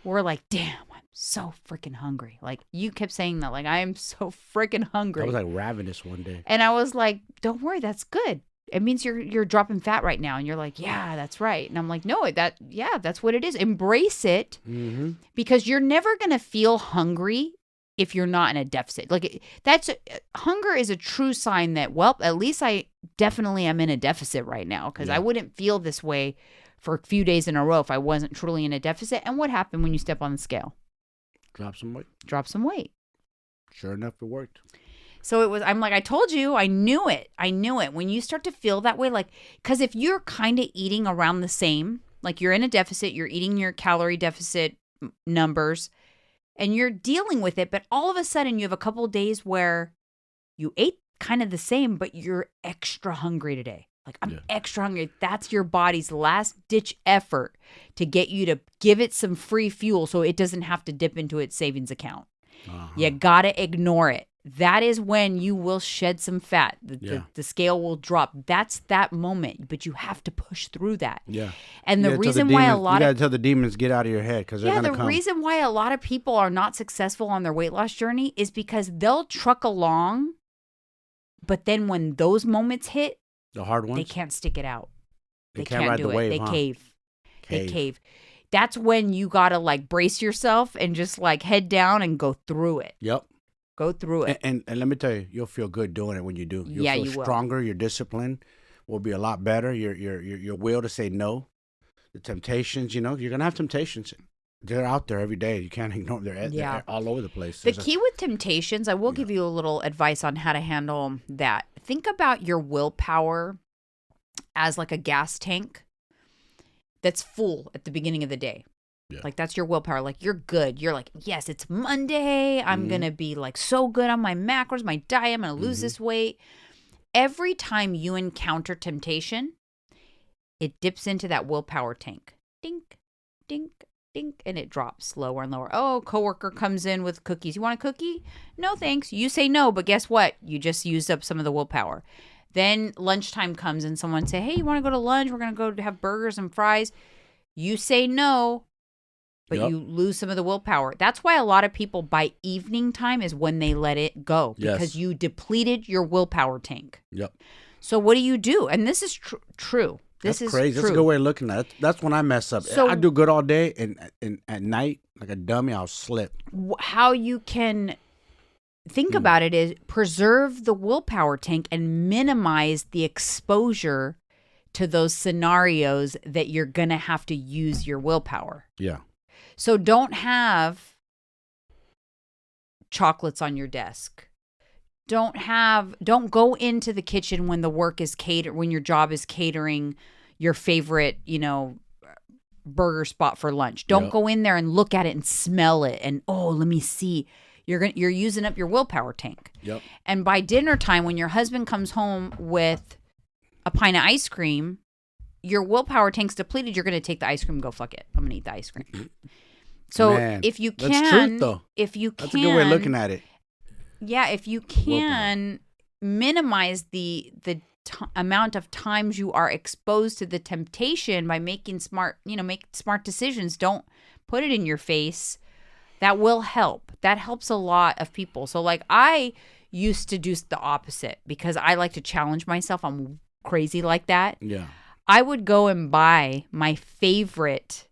were like, damn, I'm so freaking hungry. Like, you kept saying that, like, I am so freaking hungry. I was like ravenous one day. And I was like, don't worry, that's good. It means you're dropping fat right now. And you're like, yeah, that's right. And I'm like, no, that's what it is. Embrace it because you're never going to feel hungry if you're not in a deficit. Like, hunger is a true sign that, well, at least I definitely am in a deficit right now because I wouldn't feel this way for a few days in a row if I wasn't truly in a deficit. And what happened when you step on the scale? Drop some weight. Drop some weight. Sure enough, it worked. So I'm like, I told you, I knew it. When you start to feel that way, like, because if you're kind of eating around the same, like you're in a deficit, you're eating your calorie deficit numbers and you're dealing with it, but all of a sudden you have a couple of days where you ate kind of the same, but you're extra hungry today. Like, I'm extra hungry. That's your body's last ditch effort to get you to give it some free fuel so it doesn't have to dip into its savings account. You got to ignore it. That is when you will shed some fat. The scale will drop. That's that moment, but you have to push through that. Yeah. And the reason why you gotta tell the demons get out of your head because they're gonna come. The reason why a lot of people are not successful on their weight loss journey is because they'll truck along, but then when those moments hit, the hard ones, they can't stick it out. They can't ride do the wave. They cave. They cave. That's when you gotta like brace yourself and just like head down and go through it. Yep. Go through it. And let me tell you, you'll feel good doing it when you do. You'll feel stronger. Your discipline will be a lot better. Your will to say no. The temptations, you're going to have temptations. They're out there every day. You can't ignore them. They're all over the place. The key with temptations, I will give you a little advice on how to handle that. Think about your willpower as like a gas tank that's full at the beginning of the day. Yeah. Like, that's your willpower. Like, you're good. You're like, yes, it's Monday. I'm going to be like so good on my macros, my diet. I'm going to lose this weight. Every time you encounter temptation, it dips into that willpower tank. Dink, dink, dink, and it drops lower and lower. Oh, coworker comes in with cookies. You want a cookie? No, thanks. You say no, but guess what? You just used up some of the willpower. Then lunchtime comes and someone say, hey, you want to go to lunch? We're going to go have burgers and fries. You say no. But you lose some of the willpower. That's why a lot of people by evening time is when they let it go because you depleted your willpower tank. Yep. So what do? And this is true. This is crazy. True. That's a good way of looking at it. That's when I mess up. So, I do good all day, and at night, like a dummy, I'll slip. How you can think about it is preserve the willpower tank and minimize the exposure to those scenarios that you're going to have to use your willpower. Yeah. So don't have chocolates on your desk. Don't go into the kitchen when the work is when your job is catering your favorite, burger spot for lunch. Don't go in there and look at it and smell it and, oh, let me see. You're using up your willpower tank. Yep. And by dinner time, when your husband comes home with a pint of ice cream, your willpower tank's depleted. You're going to take the ice cream and go, fuck it, I'm going to eat the ice cream. So if you can, that's truth, though. If you can, that's a good way of looking at it. Yeah, if you can minimize the amount of times you are exposed to the temptation by making make smart decisions. Don't put it in your face. That will help. That helps a lot of people. So like I used to do the opposite because I like to challenge myself. I'm crazy like that. Yeah. I would go and buy my favorite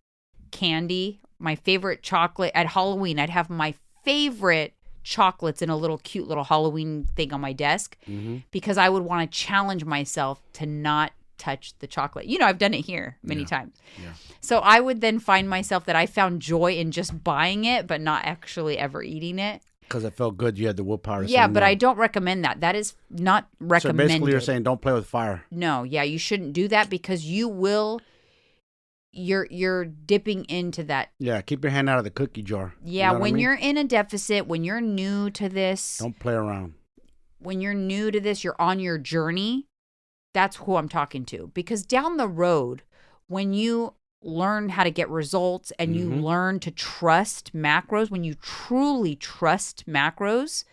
candy, my favorite chocolate at Halloween. I'd have my favorite chocolates in a little cute little Halloween thing on my desk because I would want to challenge myself to not touch the chocolate. I've done it here many times. Yeah. So I would then find myself that I found joy in just buying it, but not actually ever eating it. Because it felt good. You had the willpower. Yeah, but I don't recommend that. That is not recommended. So basically you're saying don't play with fire. No, yeah, you shouldn't do that because you will you're dipping into that. Yeah, keep your hand out of the cookie jar. Yeah, You know what when I mean? you're in a deficit, when you're new to this, Don't play around. when you're new to this, you're on your journey. That's who I'm talking to. Because down the road, when you learn how to get results and you learn to trust macros, when you truly trust macros,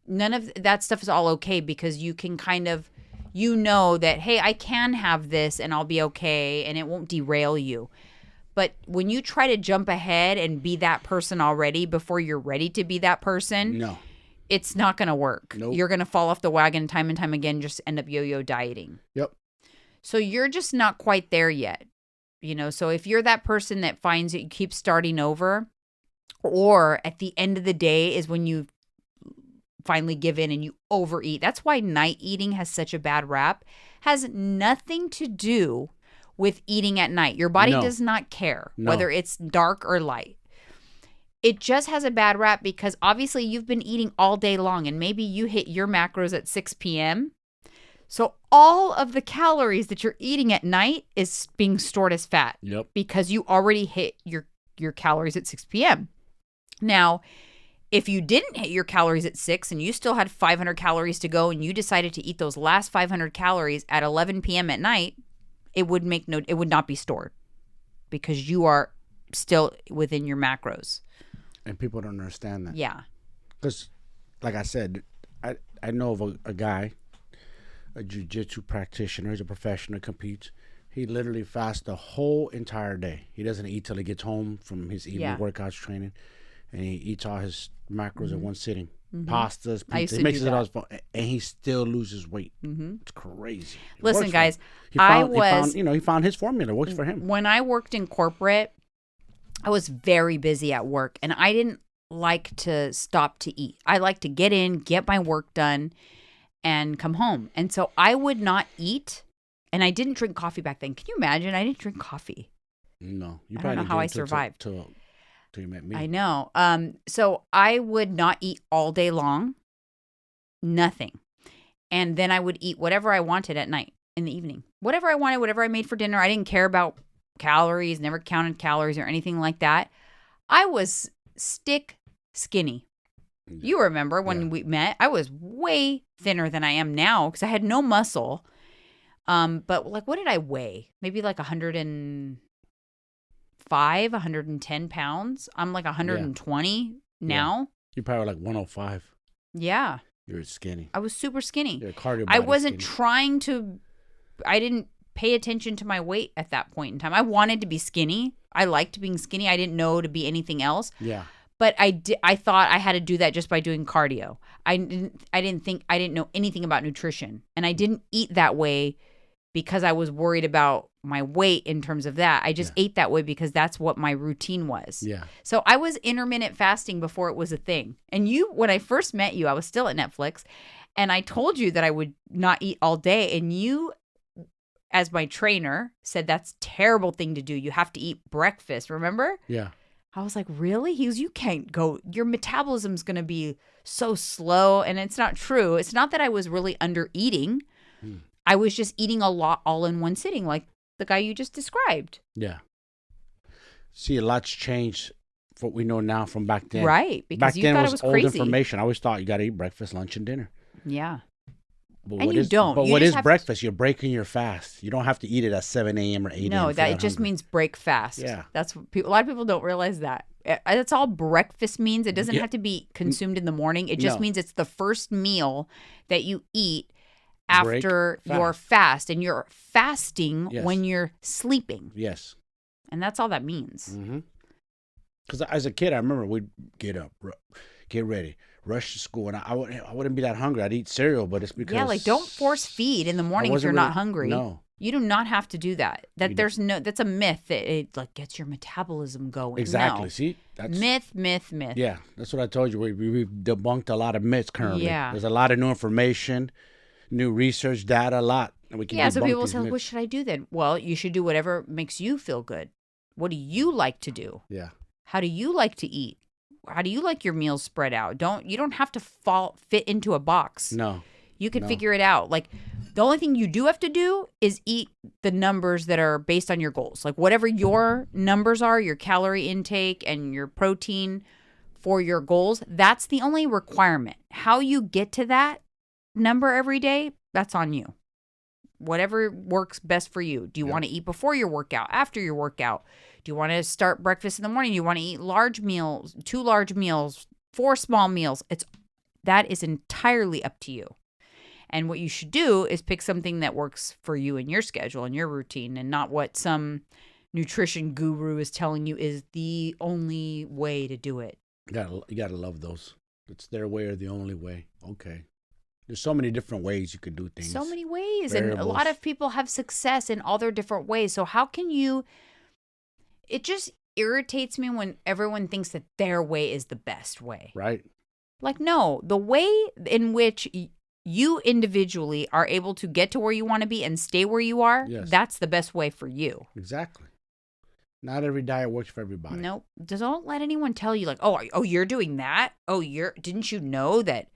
none of that stuff is all okay, because you can kind of, you know that, hey, I can have this and I'll be okay and it won't derail you. But when you try to jump ahead and be that person already before you're ready to be that person, No. it's not going to work. Nope. You're going to fall off the wagon time and time again, just end up yo-yo dieting. Yep. So you're just not quite there yet. So if you're that person that finds that you keep starting over, or at the end of the day is when you finally give in and you overeat. That's why night eating has such a bad rap. Has nothing to do with eating at night. Your body does not care whether it's dark or light. It just has a bad rap because obviously you've been eating all day long, and maybe you hit your macros at 6 p.m. So all of the calories that you're eating at night is being stored as fat. Yep. Because you already hit your calories at 6 p.m. Now, if you didn't hit your calories at 6 and you still had 500 calories to go and you decided to eat those last 500 calories at 11 p.m. at night, it would not be stored because you are still within your macros. And people don't understand that. Yeah. Because, like I said, I know of a guy, a jiu-jitsu practitioner. He's a professional, competes. He literally fasts the whole entire day. He doesn't eat till he gets home from his evening workouts training. And he eats all his macros in one sitting. Pastas, pizza. He makes it all his phone, and he still loses weight. It's crazy. Listen, guys, he found his formula. It works for him. When I worked in corporate, I was very busy at work, and I didn't like to stop to eat. I like to get in, get my work done, and come home. And so I would not eat, and I didn't drink coffee back then. Can you imagine? I didn't drink coffee. No. I don't know how I survived. Till you met me. I know. So I would not eat all day long. Nothing. And then I would eat whatever I wanted at night in the evening. Whatever I wanted, whatever I made for dinner. I didn't care about calories, never counted calories or anything like that. I was stick skinny. You remember when we met, I was way thinner than I am now because I had no muscle. But like, what did I weigh? Maybe like 110 pounds. I'm like 120 now. You're probably like 105. Yeah. You're skinny. I was super skinny. You're cardio I wasn't skinny. trying to, I didn't pay attention to my weight at that point in time. I wanted to be skinny. I liked being skinny. I didn't know to be anything else. Yeah. But I thought I had to do that just by doing cardio. I didn't know anything about nutrition. And I didn't eat that way because I was worried about my weight in terms of that. I just ate that way because that's what my routine was. Yeah. So I was intermittent fasting before it was a thing. And when I first met you, I was still at Netflix, and I told you that I would not eat all day. And you, as my trainer, said that's a terrible thing to do. You have to eat breakfast, remember? Yeah. I was like, really? He goes, you can't go. Your metabolism's going to be so slow. And it's not true. It's not that I was really under eating. I was just eating a lot all in one sitting, like the guy you just described. Yeah. See, a lot's changed from what we know now from back then. Right. Because back you then thought was it was old crazy. information. I always thought you got to eat breakfast, lunch, and dinner. Yeah. But And you don't. But You what just is have breakfast? You're breaking your fast. You don't have to eat it at 7 a.m. or 8 a.m. No, if that you're it just hungry. means break fast. Yeah. That's what a lot of people don't realize that. That's all breakfast means. It doesn't have to be consumed in the morning. It just means it's the first meal that you eat after your fast. And you're fasting when you're sleeping. Yes. And that's all that means. Because as a kid, I remember we'd get up, get ready, rush to school, and I wouldn't be that hungry. I'd eat cereal, but it's because... Yeah, like don't force feed in the morning if you're not hungry. No. You do not have to do that. That's a myth that it like gets your metabolism going. Exactly. No. See? That's Myth. Yeah, that's what I told you. We've debunked a lot of myths currently. Yeah. There's a lot of new information, new research, data, a lot. And we can so debunk people these say, myths. what should I do then? Well, you should do whatever makes you feel good. What do you like to do? Yeah. How do you like to eat? How do you like your meals spread out? You don't have to fit into a box. No. You can figure it out. Like The only thing you do have to do is eat the numbers that are based on your goals. Like whatever your numbers are, your calorie intake and your protein for your goals, that's the only requirement. How you get to that number every day, that's on you. Whatever works best for you. Do you want to eat before your workout, after your workout? Do you want to start breakfast in the morning? Do you want to eat large meals, 2 large meals, 4 small meals? That is entirely up to you. And what you should do is pick something that works for you and your schedule and your routine, and not what some nutrition guru is telling you is the only way to do it. You gotta love those. It's their way or the only way. Okay. There's so many different ways you could do things. So many ways. Variables. And a lot of people have success in all their different ways. So how can you... It just irritates me when everyone thinks that their way is the best way. Right. Like, no, the way in which you individually are able to get to where you want to be and stay where you are, that's the best way for you. Exactly. Not every diet works for everybody. Nope. Don't let anyone tell you like, oh, you're doing that? Didn't you know that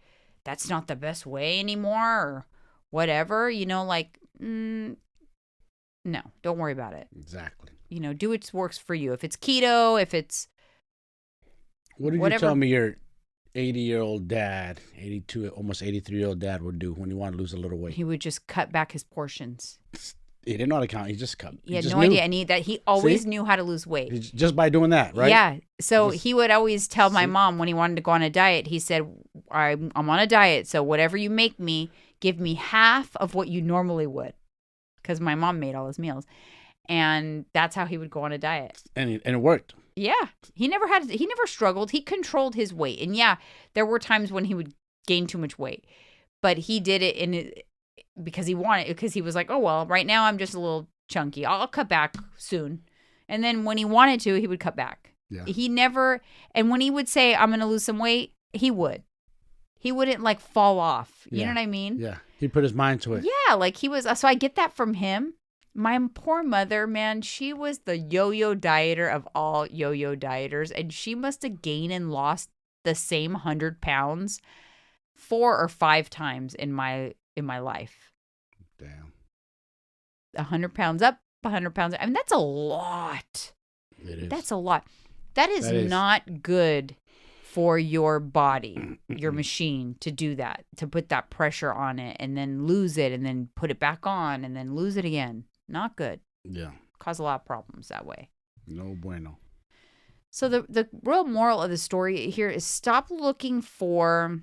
that's not the best way anymore or whatever? No, don't worry about it. Exactly. Do what works for you. If it's keto, if it's what did whatever. You tell me your 80-year-old dad, 82, almost 83-year-old dad would do when he wanted to lose a little weight? He would just cut back his portions. He didn't know how to count. He just cut. He had no idea. And he always knew how to lose weight. Just by doing that, right? Yeah. So he would always tell my mom when he wanted to go on a diet, he said, I'm on a diet. So whatever you make me, give me half of what you normally would. Because my mom made all his meals. And that's how he would go on a diet. And it worked. Yeah. He never struggled. He controlled his weight. And yeah, there were times when he would gain too much weight. But he did it because he was like, oh, well, right now I'm just a little chunky. I'll cut back soon. And then when he wanted to, he would cut back. Yeah. And when he would say, I'm going to lose some weight, he would. He wouldn't like fall off. You know what I mean? Yeah. He put his mind to it. Yeah. Like so I get that from him. My poor mother, man, she was the yo-yo dieter of all yo-yo dieters. And she must have gained and lost the same 100 pounds 4 or 5 times in my life. Damn. 100 pounds up, 100 pounds. I mean, that's a lot. It is. That's a lot. That is not good for your body, your machine, to do that, to put that pressure on it and then lose it and then put it back on and then lose it again. Not good. Yeah. Cause a lot of problems that way. No bueno. So the real moral of the story here is stop looking for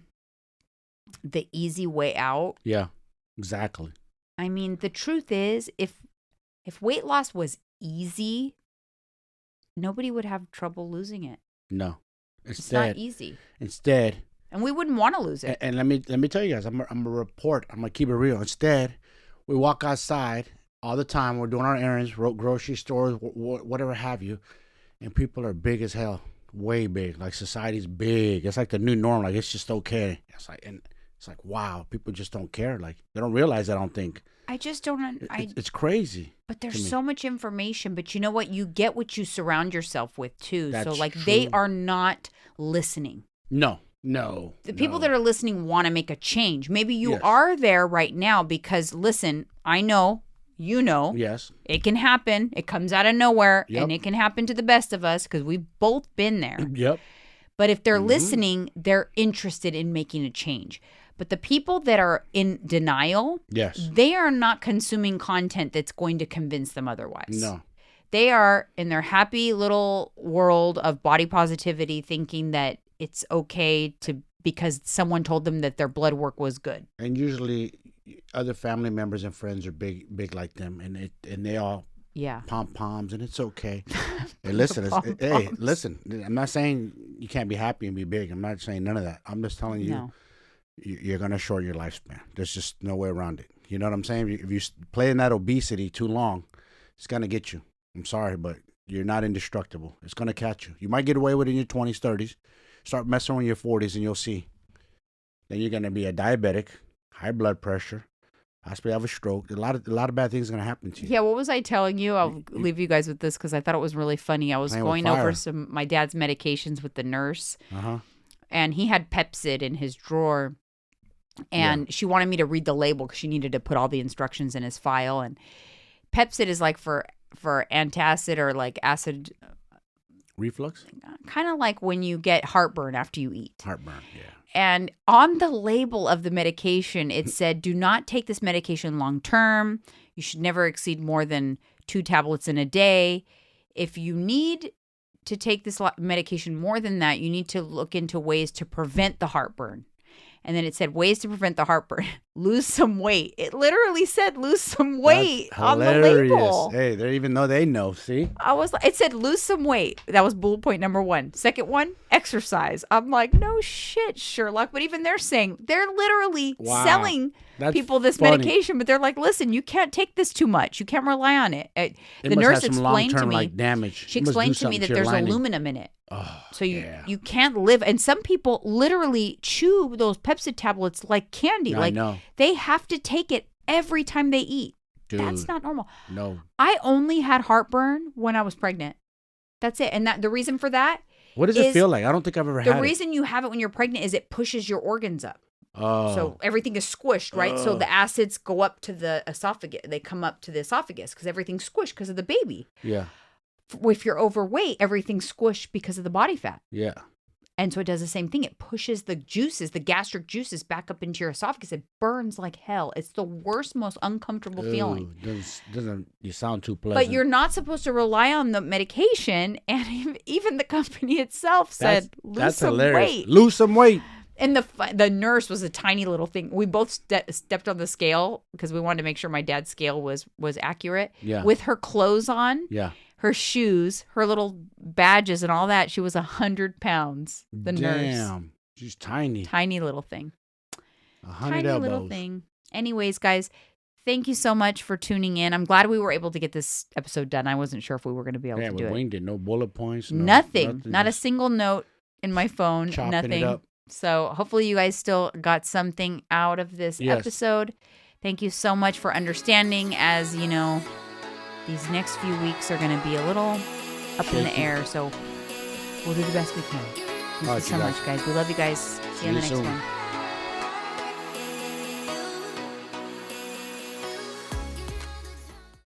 the easy way out. Yeah, exactly. I mean, the truth is, if weight loss was easy, nobody would have trouble losing it. No, it's not easy. Instead, and we wouldn't want to lose it. And let me tell you guys, I'm gonna keep it real. Instead, we walk outside all the time. We're doing our errands, grocery stores, whatever have you, and people are big as hell, way big. Like society's big. It's like the new norm. Like it's just okay. It's like, wow, people just don't care. Like, they don't realize that, I don't think. I just don't. It's crazy. But there's so much information. But you know what? You get what you surround yourself with, too. That's so, like, true. They are not listening. No. The people that are listening want to make a change. Maybe you are there right now because, listen, I know, you know. Yes. It can happen. It comes out of nowhere. Yep. And it can happen to the best of us because we've both been there. Yep. But if they're listening, they're interested in making a change. But the people that are in denial, they are not consuming content that's going to convince them otherwise. No. They are in their happy little world of body positivity thinking that it's okay because someone told them that their blood work was good. And usually other family members and friends are big like them, and they all pom-poms, and it's okay. Hey, listen, listen, I'm not saying you can't be happy and be big. I'm not saying none of that. I'm just telling you. No. You're going to shorten your lifespan. There's just no way around it. You know what I'm saying? If you play in that obesity too long, it's going to get you. I'm sorry, but you're not indestructible. It's going to catch you. You might get away with it in your 20s, 30s. Start messing with your 40s and you'll see. Then you're going to be a diabetic, high blood pressure, possibly have a stroke. A lot of bad things are going to happen to you. Yeah, what was I telling you? I'll leave you guys with this because I thought it was really funny. I was going over my dad's medications with the nurse. Uh-huh. And he had Pepsid in his drawer. And she wanted me to read the label because she needed to put all the instructions in his file. And Pepcid is like for antacid or like acid reflux, kind of like when you get heartburn after you eat. Heartburn, yeah. And on the label of the medication, it said, do not take this medication long term. You should never exceed more than 2 tablets in a day. If you need to take this medication more than that, you need to look into ways to prevent the heartburn. And then it said ways to prevent the heartburn. Lose some weight. It literally said lose some weight on the label. Hey, they even though they know. See, I was like, it said lose some weight. That was bullet point number 1. Second one, exercise. I'm like, no shit, Sherlock. But even they're saying they're literally selling people this medication, but they're like, listen, you can't take this too much. You can't rely on it. The nurse explained to me, like damage. She explained to me that there's aluminum in it. Oh, so you can't live. And some people literally chew those Pepcid tablets like candy. I know. They have to take it every time they eat. Dude, that's not normal. No. I only had heartburn when I was pregnant. That's it. And the reason for that what does it feel like? I don't think I've ever had it. The reason you have it when you're pregnant is it pushes your organs up. Oh. So everything is squished, right? So the acids go up to the esophagus. They come up to the esophagus because everything's squished because of the baby. Yeah. If you're overweight, everything's squished because of the body fat. Yeah. And so it does the same thing. It pushes the juices, the gastric juices back up into your esophagus. It burns like hell. It's the worst, most uncomfortable feeling. Doesn't you sound too pleasant. But you're not supposed to rely on the medication. And even the company itself said, lose some weight. Lose some weight. And the nurse was a tiny little thing. We both stepped on the scale because we wanted to make sure my dad's scale was accurate. Yeah. With her clothes on. Yeah. Her shoes, her little badges and all that, she was 100 pounds, the nurse. Damn. She's tiny. Tiny little thing. 100 tiny elbows. little thing. Anyways, guys, thank you so much for tuning in. I'm glad we were able to get this episode done. I wasn't sure if we were going to be able to do it. We winged it. No bullet points. Nothing. Not a single note in my phone. Nothing. It up. So hopefully you guys still got something out of this episode. Thank you so much for understanding. As you know, these next few weeks are going to be a little up in the air. So we'll do the best we can. Thank you so much, guys. We love you guys. See you in the next one.